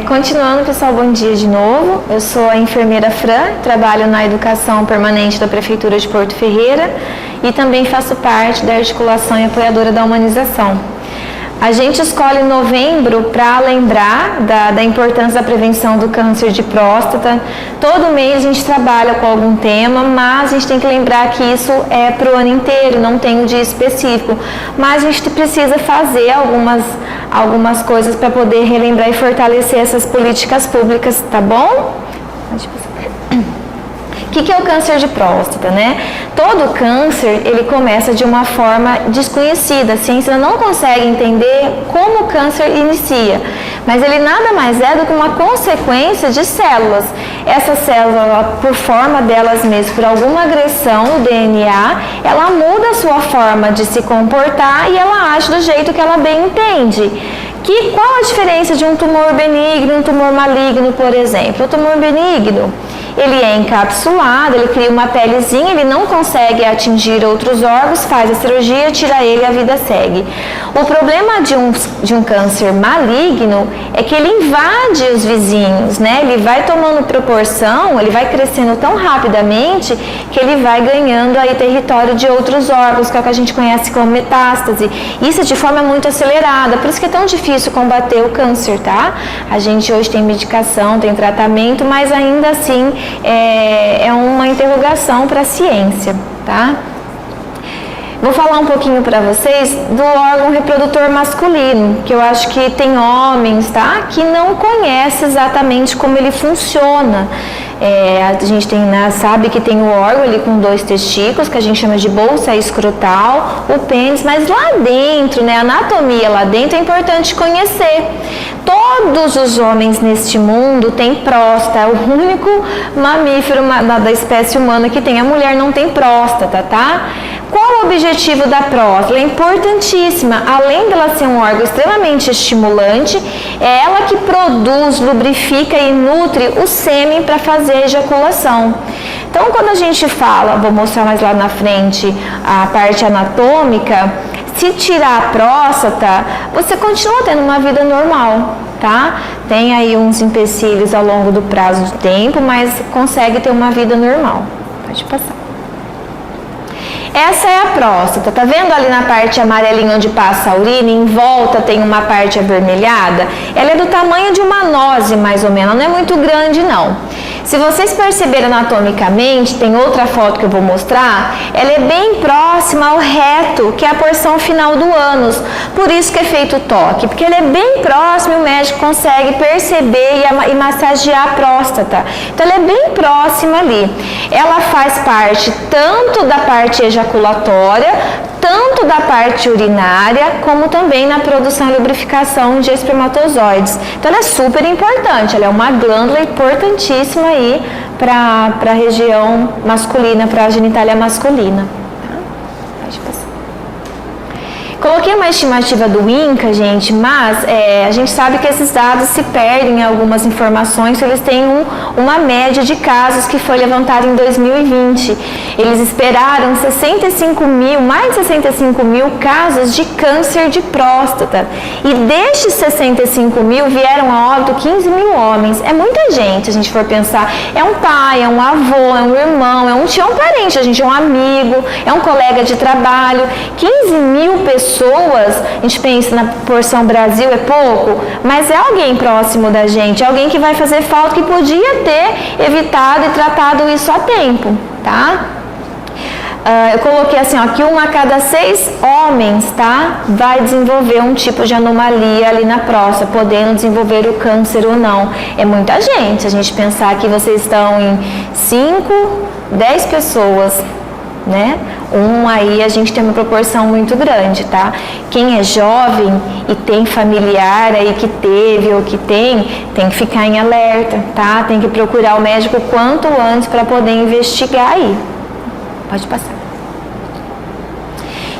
Continuando, pessoal, bom dia de novo. Eu sou a enfermeira Fran, trabalho na educação permanente da Prefeitura de Porto Ferreira e também faço parte da articulação e apoiadora da humanização. A gente escolhe novembro para lembrar da importância da prevenção do câncer de próstata. Todo mês a gente trabalha com algum tema, mas a gente tem que lembrar que isso é para o ano inteiro, não tem um dia específico. Mas a gente precisa fazer algumas coisas para poder relembrar e fortalecer essas políticas públicas, tá bom? O que é o câncer de próstata, né? Todo câncer, ele começa de uma forma desconhecida. A ciência não consegue entender como o câncer inicia, mas ele nada mais é do que uma consequência de células. Essa célula, por forma delas mesmas, por alguma agressão no DNA, ela muda a sua forma de se comportar e ela age do jeito que ela bem entende. Qual a diferença de um tumor benigno e um tumor maligno, por exemplo? O tumor benigno, ele é encapsulado, ele cria uma pelezinha, ele não consegue atingir outros órgãos, faz a cirurgia, tira ele e a vida segue. O problema de um câncer maligno é que ele invade os vizinhos, né? Ele vai tomando proporção, ele vai crescendo tão rapidamente que ele vai ganhando aí território de outros órgãos, que é o que a gente conhece como metástase. Isso de forma muito acelerada, por isso que é tão difícil combater o câncer, tá? A gente hoje tem medicação, tem tratamento, mas ainda assim é uma interrogação para a ciência, tá? Vou falar um pouquinho para vocês do órgão reprodutor masculino, que eu acho que tem homens, tá? Que não conhecem exatamente como ele funciona. A gente sabe que tem o órgão ali com 2 testículos, que a gente chama de bolsa escrotal, o pênis, mas lá dentro, né, a anatomia lá dentro é importante conhecer. Todos os homens neste mundo têm próstata, é o único mamífero da espécie humana que tem. A mulher não tem próstata, tá? Qual o objetivo da próstata? Ela é importantíssima. Além dela ser um órgão extremamente estimulante, é ela que produz, lubrifica e nutre o sêmen para fazer a ejaculação. Então, quando a gente fala, vou mostrar mais lá na frente a parte anatômica, se tirar a próstata, você continua tendo uma vida normal, tá? Tem aí uns empecilhos ao longo do prazo de tempo, mas consegue ter uma vida normal. Pode passar. Essa é a próstata, tá vendo ali na parte amarelinha onde passa a urina, em volta tem uma parte avermelhada? Ela é do tamanho de uma noze, mais ou menos, não é muito grande não. Se vocês perceberem anatomicamente, tem outra foto que eu vou mostrar, ela é bem próxima ao reto, que é a porção final do ânus. Por isso que é feito o toque, porque ele é bem próximo e o médico consegue perceber e massagear a próstata. Então ela é bem próxima ali. Ela faz parte tanto da parte ejaculatória, tanto da parte urinária, como também na produção e lubrificação de espermatozoides. Então ela é super importante, ela é uma glândula importantíssima aí para a região masculina, para a genitália masculina. Pode passar. Coloquei uma estimativa do INCA, gente, mas a gente sabe que esses dados se perdem em algumas informações, eles têm uma média de casos que foi levantada em 2020. Eles esperaram mais de 65 mil casos de câncer de próstata. E destes 65 mil vieram a óbito 15 mil homens. É muita gente, se a gente for pensar. É um pai, é um avô, é um irmão, é um tio, é um parente, a gente é um amigo, é um colega de trabalho. 15 mil pessoas, a gente pensa na porção Brasil, é pouco, mas é alguém próximo da gente, é alguém que vai fazer falta, que podia ter evitado e tratado isso a tempo, tá? Eu coloquei assim, ó, que 1 a cada 6 homens, tá, vai desenvolver um tipo de anomalia ali na próstata, podendo desenvolver o câncer ou não. É muita gente, a gente pensar que vocês estão em 5, 10 pessoas, né? Aí a gente tem uma proporção muito grande, tá? Quem é jovem e tem familiar aí que teve ou que tem que ficar em alerta, tá? Tem que procurar o médico quanto antes para poder investigar aí. Pode passar.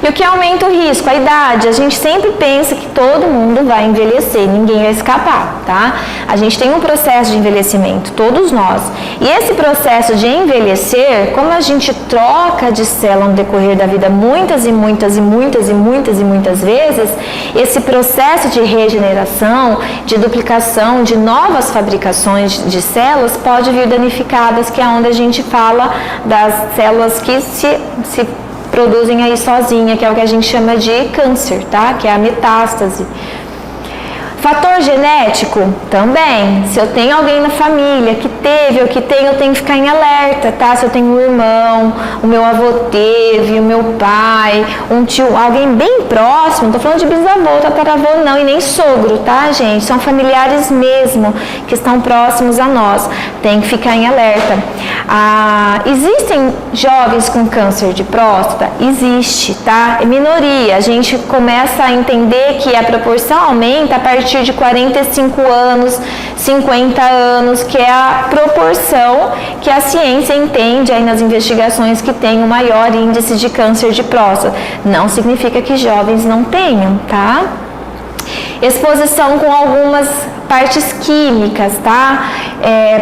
E o que aumenta o risco? A idade. A gente sempre pensa que todo mundo vai envelhecer, ninguém vai escapar, tá? A gente tem um processo de envelhecimento, todos nós. E esse processo de envelhecer, como a gente troca de célula no decorrer da vida muitas vezes, esse processo de regeneração, de duplicação, de novas fabricações de células pode vir danificadas, que é onde a gente fala das células que se produzem aí sozinha, que é o que a gente chama de câncer, tá? Que é a metástase. Fator genético também. Se eu tenho alguém na família que teve ou que tem, eu tenho que ficar em alerta, tá? Se eu tenho um irmão, o meu avô teve, o meu pai, um tio, alguém bem próximo, não tô falando de bisavô, tataravô não, e nem sogro, tá, gente? São familiares mesmo que estão próximos a nós. Tem que ficar em alerta. Existem jovens com câncer de próstata? Existe, tá? É minoria. A gente começa a entender que a proporção aumenta a partir de 45 anos, 50 anos, que é a proporção que a ciência entende aí nas investigações que tem o maior índice de câncer de próstata. Não significa que jovens não tenham, tá? Exposição com algumas partes químicas, tá?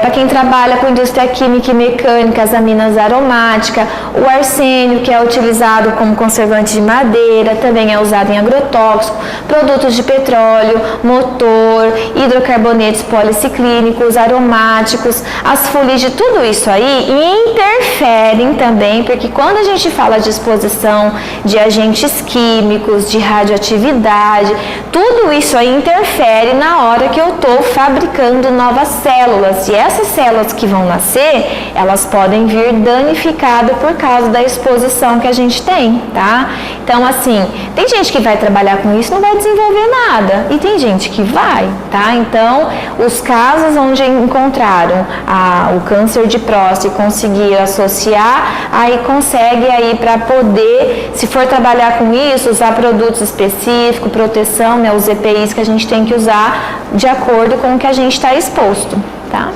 Para quem trabalha com indústria química e mecânica, as aminas aromáticas, o arsênio, que é utilizado como conservante de madeira, também é usado em agrotóxico, produtos de petróleo, motor, hidrocarbonetos policiclínicos, aromáticos, as fuligem, tudo isso aí interferem também, porque quando a gente fala de exposição de agentes químicos, de radioatividade, tudo isso aí interfere na hora que eu estou fabricando novas células. E essas células que vão nascer, elas podem vir danificadas por causa da exposição que a gente tem, tá? Então, assim, tem gente que vai trabalhar com isso e não vai desenvolver nada. E tem gente que vai, tá? Então, os casos onde encontraram o câncer de próstata e conseguiram associar, aí consegue aí para poder, se for trabalhar com isso, usar produtos específicos, proteção, né, os EPIs que a gente tem que usar de acordo com o que a gente está exposto, tá?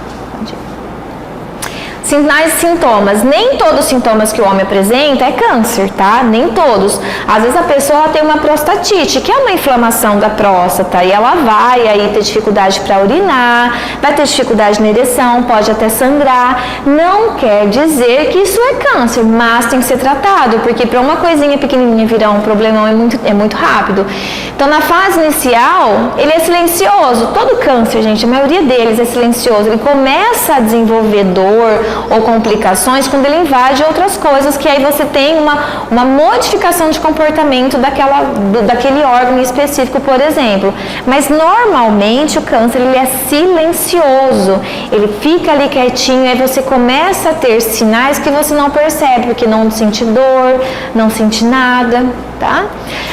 Sinais e sintomas. Nem todos os sintomas que o homem apresenta é câncer, tá? Nem todos. Às vezes a pessoa tem uma prostatite, que é uma inflamação da próstata, e ela vai aí ter dificuldade para urinar, vai ter dificuldade na ereção, pode até sangrar. Não quer dizer que isso é câncer, mas tem que ser tratado, porque para uma coisinha pequenininha virar um problemão é muito rápido. Então, na fase inicial, ele é silencioso. Todo câncer, gente, a maioria deles é silencioso. Ele começa a desenvolver dor ou complicações quando ele invade outras coisas, que aí você tem uma modificação de comportamento daquele órgão específico, por exemplo. Mas normalmente o câncer ele é silencioso, ele fica ali quietinho, aí você começa a ter sinais que você não percebe, porque não sente dor, não sente nada, tá?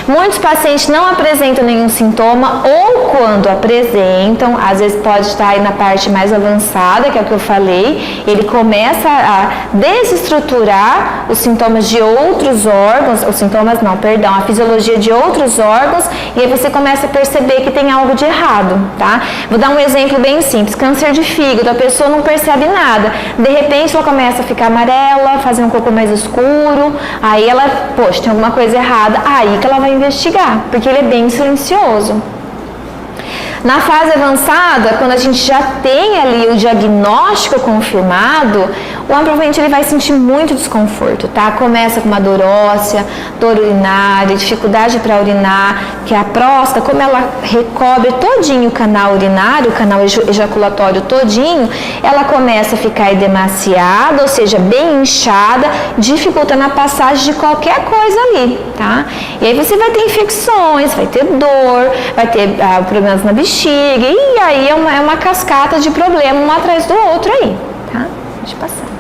Muitos pacientes não apresentam nenhum sintoma, ou quando apresentam, às vezes pode estar aí na parte mais avançada, que é o que eu falei, ele começa a desestruturar os sintomas de outros órgãos, a fisiologia de outros órgãos, e aí você começa a perceber que tem algo de errado, tá? Vou dar um exemplo bem simples, câncer de fígado, a pessoa não percebe nada, de repente ela começa a ficar amarela, fazer um cocô mais escuro, aí ela, poxa, tem alguma coisa errada, aí que ela vai investigar, porque ele é bem silencioso. Na fase avançada, quando a gente já tem ali o diagnóstico confirmado, o homem provavelmente ele vai sentir muito desconforto, tá? Começa com uma dor óssea, dor urinária, dificuldade para urinar, que a próstata, como ela recobre todinho o canal urinário, o canal ejaculatório todinho, ela começa a ficar edemaciada, ou seja, bem inchada, dificultando a passagem de qualquer coisa ali, tá? E aí você vai ter infecções, vai ter dor, vai ter problemas na bexiga, e aí é uma cascata de problema um atrás do outro aí, tá? Deixa eu passar.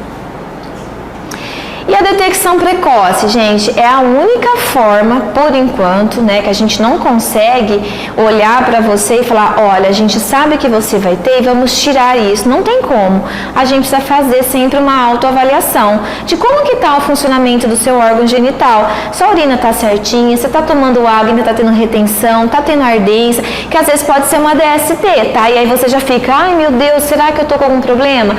E a detecção precoce, gente, é a única forma, por enquanto, né, que a gente não consegue olhar para você e falar, olha, a gente sabe que você vai ter e vamos tirar isso. Não tem como. A gente precisa fazer sempre uma autoavaliação de como que está o funcionamento do seu órgão genital. Sua urina está certinha, você está tomando água, ainda está tendo retenção, está tendo ardência, que às vezes pode ser uma DST, tá? E aí você já fica, ai meu Deus, será que eu estou com algum problema?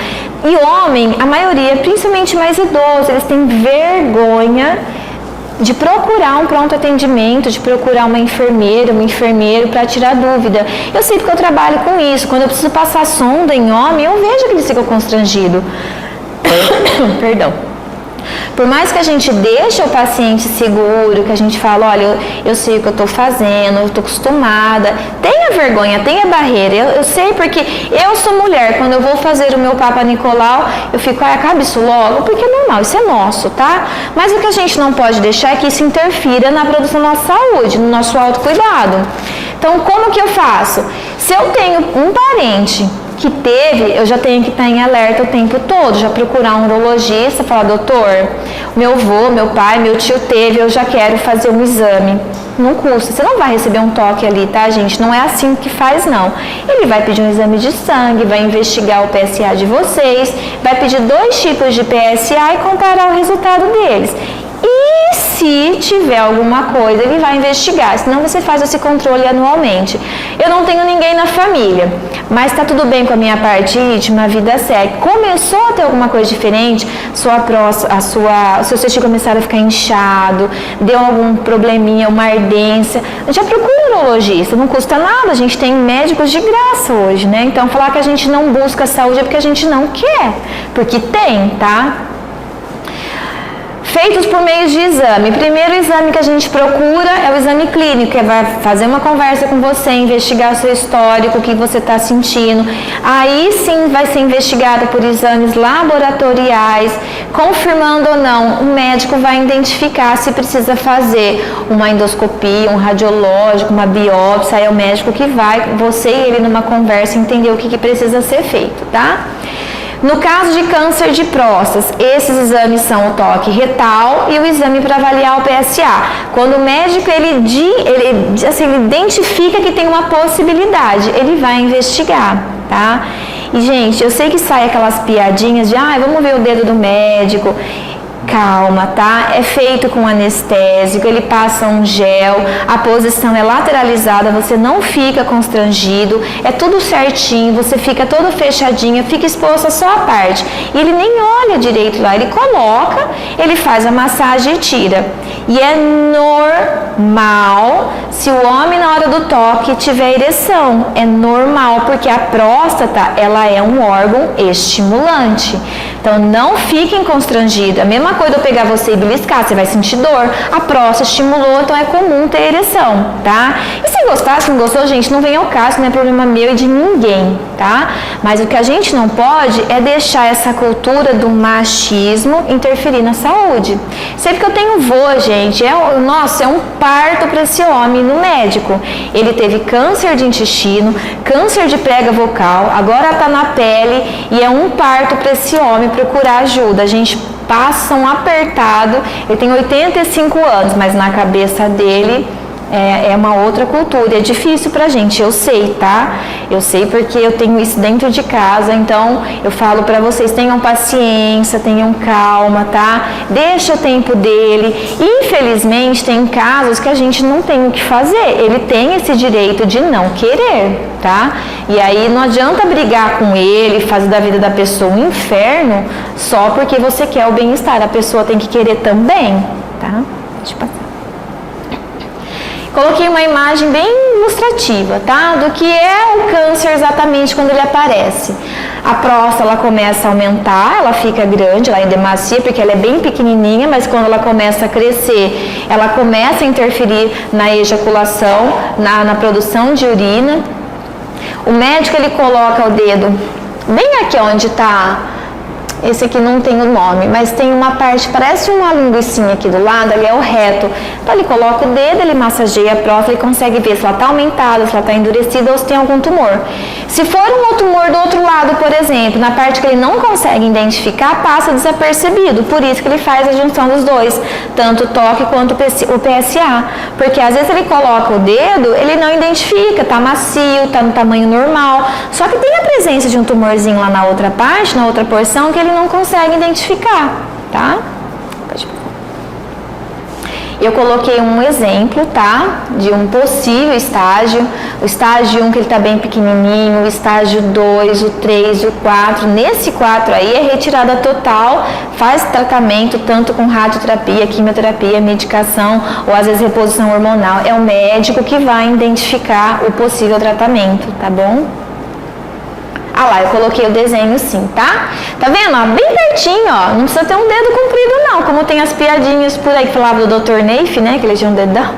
E homem, a maioria, principalmente mais idosos, eles têm vergonha de procurar um pronto atendimento, de procurar uma enfermeira, um enfermeiro para tirar dúvida. Eu sei porque eu trabalho com isso. Quando eu preciso passar sonda em homem, eu vejo que eles ficam constrangidos. Perdão. Por mais que a gente deixe o paciente seguro, que a gente fala, olha, eu sei o que eu estou fazendo, eu estou acostumada, tenha vergonha, tenha barreira, eu sei porque eu sou mulher, quando eu vou fazer o meu Papa Nicolau, eu fico, acaba isso logo, porque é normal, isso é nosso, tá? Mas o que a gente não pode deixar é que isso interfira na produção da nossa saúde, no nosso autocuidado. Então, como que eu faço? Se eu tenho um parente que teve, eu já tenho que estar em alerta o tempo todo, já procurar um urologista, falar, doutor, meu avô, meu pai, meu tio teve, eu já quero fazer um exame. Não custa, você não vai receber um toque ali, tá, gente? Não é assim que faz, não. Ele vai pedir um exame de sangue, vai investigar o PSA de vocês, vai pedir 2 tipos de PSA e comparar o resultado deles. E se tiver alguma coisa, ele vai investigar, senão você faz esse controle anualmente. Eu não tenho ninguém na família, mas tá tudo bem com a minha parte íntima, a vida segue. Começou a ter alguma coisa diferente, seus testículos começaram a ficar inchado, deu algum probleminha, uma ardência, já procura um urologista, não custa nada, a gente tem médicos de graça hoje, né? Então falar que a gente não busca saúde é porque a gente não quer, porque tem, tá? Feitos por meio de exame. O primeiro exame que a gente procura é o exame clínico, que vai fazer uma conversa com você, investigar o seu histórico, o que você está sentindo. Aí sim vai ser investigado por exames laboratoriais, confirmando ou não, o médico vai identificar se precisa fazer uma endoscopia, um radiológico, uma biópsia. Aí é o médico que vai, você e ele numa conversa, entender o que precisa ser feito, tá? No caso de câncer de próstata, esses exames são o toque retal e o exame para avaliar o PSA. Quando o médico ele identifica que tem uma possibilidade, ele vai investigar, tá? E, gente, eu sei que sai aquelas piadinhas de, vamos ver o dedo do médico. Calma, tá? É feito com anestésico, ele passa um gel, a posição é lateralizada, você não fica constrangido, é tudo certinho, você fica todo fechadinho, fica exposta só a parte. E ele nem olha direito lá, ele coloca, ele faz a massagem e tira. E é normal se o homem na hora do toque tiver ereção, é normal, porque a próstata, ela é um órgão estimulante. Então não fiquem constrangidos. A mesma coisa eu pegar você e beliscar, você vai sentir dor. A próstata estimulou, então é comum ter ereção, tá? E se gostar, se não gostou, gente, não vem ao caso, não é problema meu e de ninguém, tá? Mas o que a gente não pode é deixar essa cultura do machismo interferir na saúde. Sempre que eu tenho vô, gente, é um parto para esse homem no médico. Ele teve câncer de intestino, câncer de prega vocal, agora tá na pele e é um parto para esse homem procurar ajuda. A gente passa um apertado, ele tem 85 anos, mas na cabeça dele é uma outra cultura, é difícil pra gente, eu sei, tá? Eu sei porque eu tenho isso dentro de casa, então eu falo pra vocês, tenham paciência, tenham calma, tá? Deixa o tempo dele. Infelizmente, tem casos que a gente não tem o que fazer, ele tem esse direito de não querer, tá? E aí não adianta brigar com ele, fazer da vida da pessoa um inferno, só porque você quer o bem-estar, a pessoa tem que querer também, tá? Deixa eu passar. Coloquei uma imagem bem ilustrativa, tá? Do que é o câncer exatamente quando ele aparece. A próstata, ela começa a aumentar, ela fica grande, ela é demacia, porque ela é bem pequenininha, mas quando ela começa a crescer, ela começa a interferir na ejaculação, na produção de urina. O médico, ele coloca o dedo bem aqui onde está. Esse aqui não tem o nome, mas tem uma parte, parece uma linguicinha aqui do lado, ali é o reto. Então ele coloca o dedo, ele massageia a próstata e consegue ver se ela está aumentada, se ela está endurecida ou se tem algum tumor. Se for um tumor do outro lado, por exemplo, na parte que ele não consegue identificar, passa desapercebido. Por isso que ele faz a junção dos dois, tanto o toque quanto o PSA. Porque às vezes ele coloca o dedo, ele não identifica, tá macio, tá no tamanho normal. Só que tem a presença de um tumorzinho lá na outra parte, na outra porção, que ele não consegue identificar, tá? Pode passar. Eu coloquei um exemplo, tá? De um possível estágio. O estágio 1 que ele tá bem pequenininho, o estágio 2, o 3 e o 4. Nesse 4 aí é retirada total, faz tratamento tanto com radioterapia, quimioterapia, medicação ou às vezes reposição hormonal. É o médico que vai identificar o possível tratamento, tá bom? Ah lá, eu coloquei o desenho sim, tá? Tá vendo? Ó, bem pertinho, ó. Não precisa ter um dedo comprido não, como tem as piadinhas por aí que falava do Dr. Neif, né? Que ele tinha um dedão.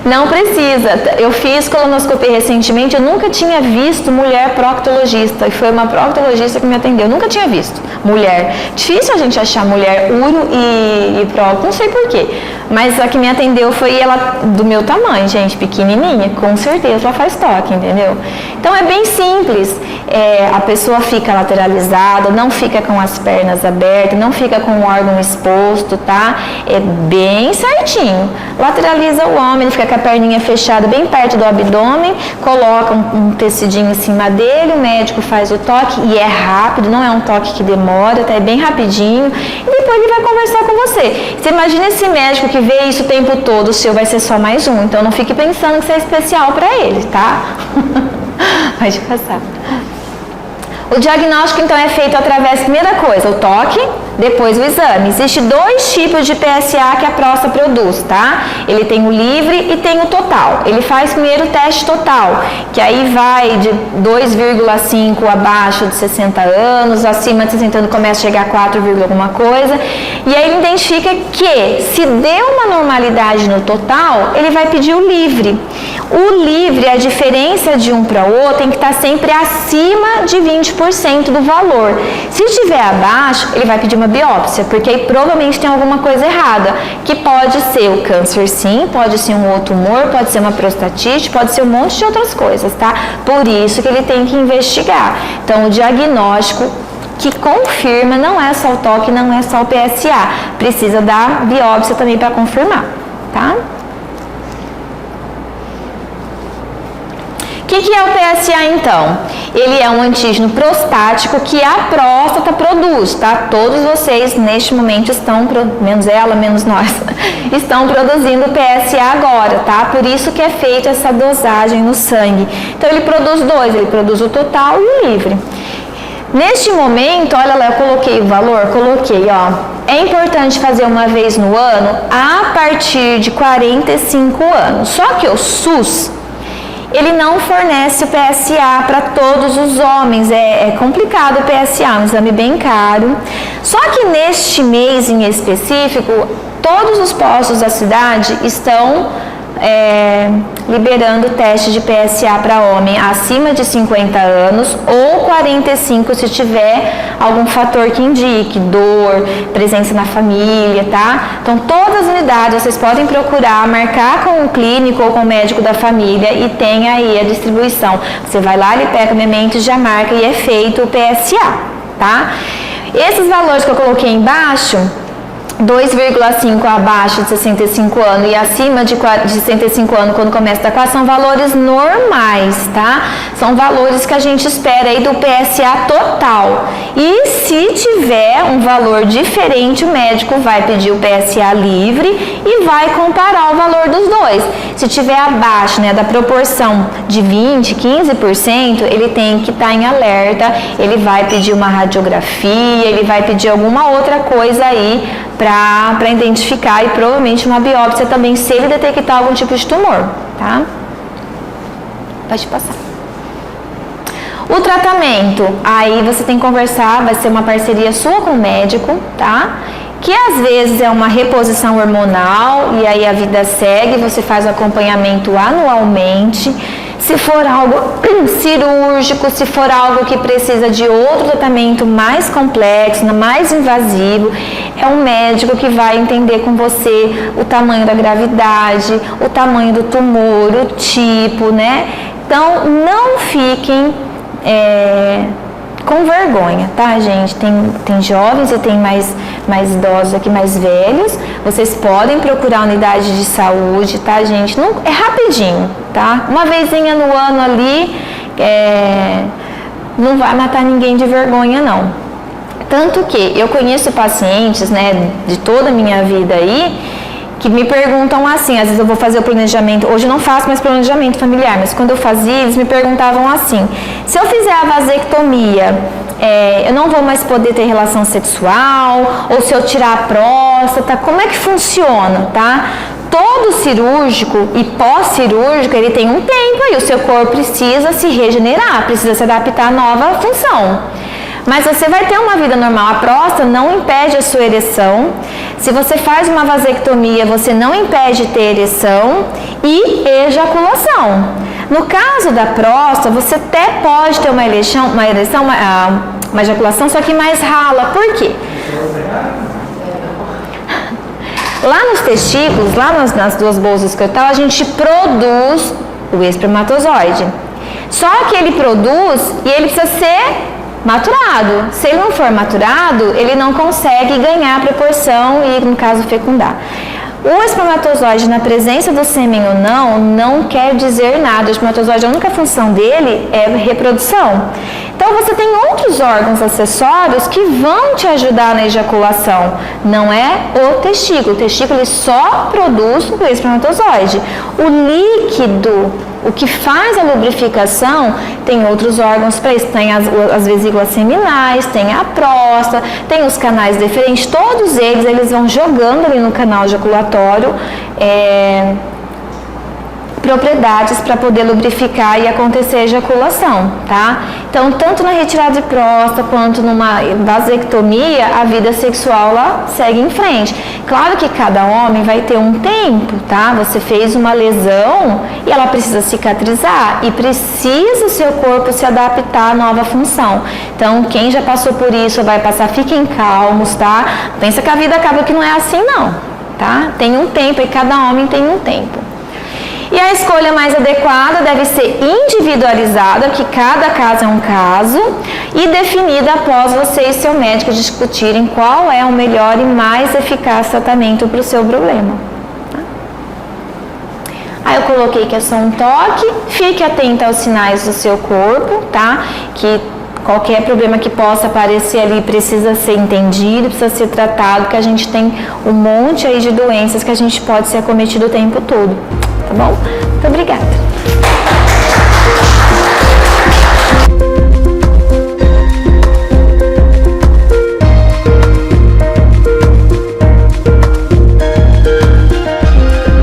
Não precisa. Eu fiz colonoscopia recentemente, eu nunca tinha visto mulher proctologista. E foi uma proctologista que me atendeu. Eu nunca tinha visto mulher. Difícil a gente achar mulher uro e procto, não sei porquê. Mas a que me atendeu foi ela do meu tamanho, gente, pequenininha. Com certeza ela faz toque, entendeu? Então é bem simples. A pessoa fica lateralizada, não fica com as pernas abertas, não fica com o órgão exposto, tá? É bem certinho. Lateraliza o homem, ele fica com a perninha fechada bem perto do abdômen, coloca um tecidinho em cima dele, o médico faz o toque e é rápido, não é um toque que demora, tá? É bem rapidinho e depois ele vai conversar com você. Você imagina esse médico que vê isso o tempo todo, o seu vai ser só mais um, então não fique pensando que isso é especial para ele, tá? Pode passar. O diagnóstico, então, é feito através, primeira coisa, o toque, depois o exame. Existem 2 tipos de PSA que a próstata produz, tá? Ele tem o livre e tem o total. Ele faz primeiro o teste total, que aí vai de 2,5 abaixo de 60 anos, acima de 60 anos começa a chegar a 4, alguma coisa. E aí ele identifica que, se deu uma normalidade no total, ele vai pedir o livre. O livre, a diferença de um para o outro, tem que estar sempre acima de 20% do valor. Se estiver abaixo, ele vai pedir uma biópsia, porque aí provavelmente tem alguma coisa errada, que pode ser o câncer sim, pode ser um outro tumor, pode ser uma prostatite, pode ser um monte de outras coisas, tá? Por isso que ele tem que investigar. Então, o diagnóstico que confirma não é só o toque, não é só o PSA, precisa da biópsia também para confirmar, tá? O que é o PSA então? Ele é um antígeno prostático que a próstata produz, tá? Todos vocês neste momento estão, menos ela, menos nós, estão produzindo PSA agora, tá? Por isso que é feita essa dosagem no sangue. Então ele produz 2, ele produz o total e o livre. Neste momento, olha lá, eu coloquei o valor, ó. É importante fazer uma vez no ano a partir de 45 anos. Só que o SUS, ele não fornece o PSA para todos os homens, é complicado o PSA, um exame bem caro. Só que neste mês em específico, todos os postos da cidade estão liberando teste de PSA para homem acima de 50 anos ou 45 se tiver algum fator que indique, dor, presença na família, tá? Então todas as unidades vocês podem procurar, marcar com o clínico ou com o médico da família e tem aí a distribuição. Você vai lá, ele pega o memento e já marca e é feito o PSA, tá? Esses valores que eu coloquei embaixo, 2,5 abaixo de 65 anos e acima de 65 anos quando começa a dar são valores normais, tá? São valores que a gente espera aí do PSA total. E se tiver um valor diferente, o médico vai pedir o PSA livre e vai comparar o valor dos dois. Se tiver abaixo, né, da proporção de 20, 15%, ele tem que estar em alerta, ele vai pedir uma radiografia, ele vai pedir alguma outra coisa aí para identificar e provavelmente uma biópsia também, se ele detectar algum tipo de tumor, tá? Pode passar. O tratamento, aí você tem que conversar, vai ser uma parceria sua com o médico, tá? Que às vezes é uma reposição hormonal e aí a vida segue, você faz o acompanhamento anualmente. Se for algo cirúrgico, se for algo que precisa de outro tratamento mais complexo, mais invasivo, é um médico que vai entender com você o tamanho da gravidade, o tamanho do tumor, o tipo, né? Então, não fiquem com vergonha, tá, gente? Tem jovens e tem mais idosos aqui, mais velhos. Vocês podem procurar a unidade de saúde, tá, gente? Não, é rapidinho, tá? Uma vezinha no ano ali, não vai matar ninguém de vergonha, não. Tanto que eu conheço pacientes, né, de toda a minha vida aí, que me perguntam assim, às vezes eu vou fazer o planejamento, hoje eu não faço mais planejamento familiar, mas quando eu fazia, eles me perguntavam assim, se eu fizer a vasectomia, eu não vou mais poder ter relação sexual, ou se eu tirar a próstata, como é que funciona, tá? Todo cirúrgico e pós-cirúrgico, ele tem um tempo aí, o seu corpo precisa se regenerar, precisa se adaptar à nova função. Mas você vai ter uma vida normal. A próstata não impede a sua ereção. Se você faz uma vasectomia, você não impede de ter ereção e ejaculação. No caso da próstata, você até pode ter uma ejaculação, só que mais rala. Por quê? Lá nos testículos, lá nas duas bolsas escrotais, a gente produz o espermatozoide. Só que ele produz e ele precisa ser maturado. Se ele não for maturado, ele não consegue ganhar proporção e, no caso, fecundar. O espermatozoide na presença do sêmen ou não quer dizer nada. O espermatozoide, a única função dele é reprodução. Então, você tem outros órgãos acessórios que vão te ajudar na ejaculação. Não é o testículo. O testículo ele só produz o espermatozoide. O líquido, o que faz a lubrificação, tem outros órgãos para isso. Tem as vesículas seminais, tem a próstata, tem os canais deferentes. Todos eles vão jogando ali no canal ejaculatório propriedades para poder lubrificar e acontecer a ejaculação, tá? Então, tanto na retirada de próstata quanto numa vasectomia, a vida sexual lá segue em frente. Claro que cada homem vai ter um tempo, tá? Você fez uma lesão e ela precisa cicatrizar e precisa o seu corpo se adaptar à nova função. Então, quem já passou por isso vai passar, fiquem calmos, tá? Pensa que a vida acaba que não é assim, não, tá? Tem um tempo e cada homem tem um tempo. E a escolha mais adequada deve ser individualizada, que cada caso é um caso, e definida após você e seu médico discutirem qual é o melhor e mais eficaz tratamento para o seu problema. Aí eu coloquei que é só um toque, fique atento aos sinais do seu corpo, tá? Que qualquer problema que possa aparecer ali precisa ser entendido, precisa ser tratado, que a gente tem um monte aí de doenças que a gente pode ser acometido o tempo todo. Tá bom? Muito obrigada.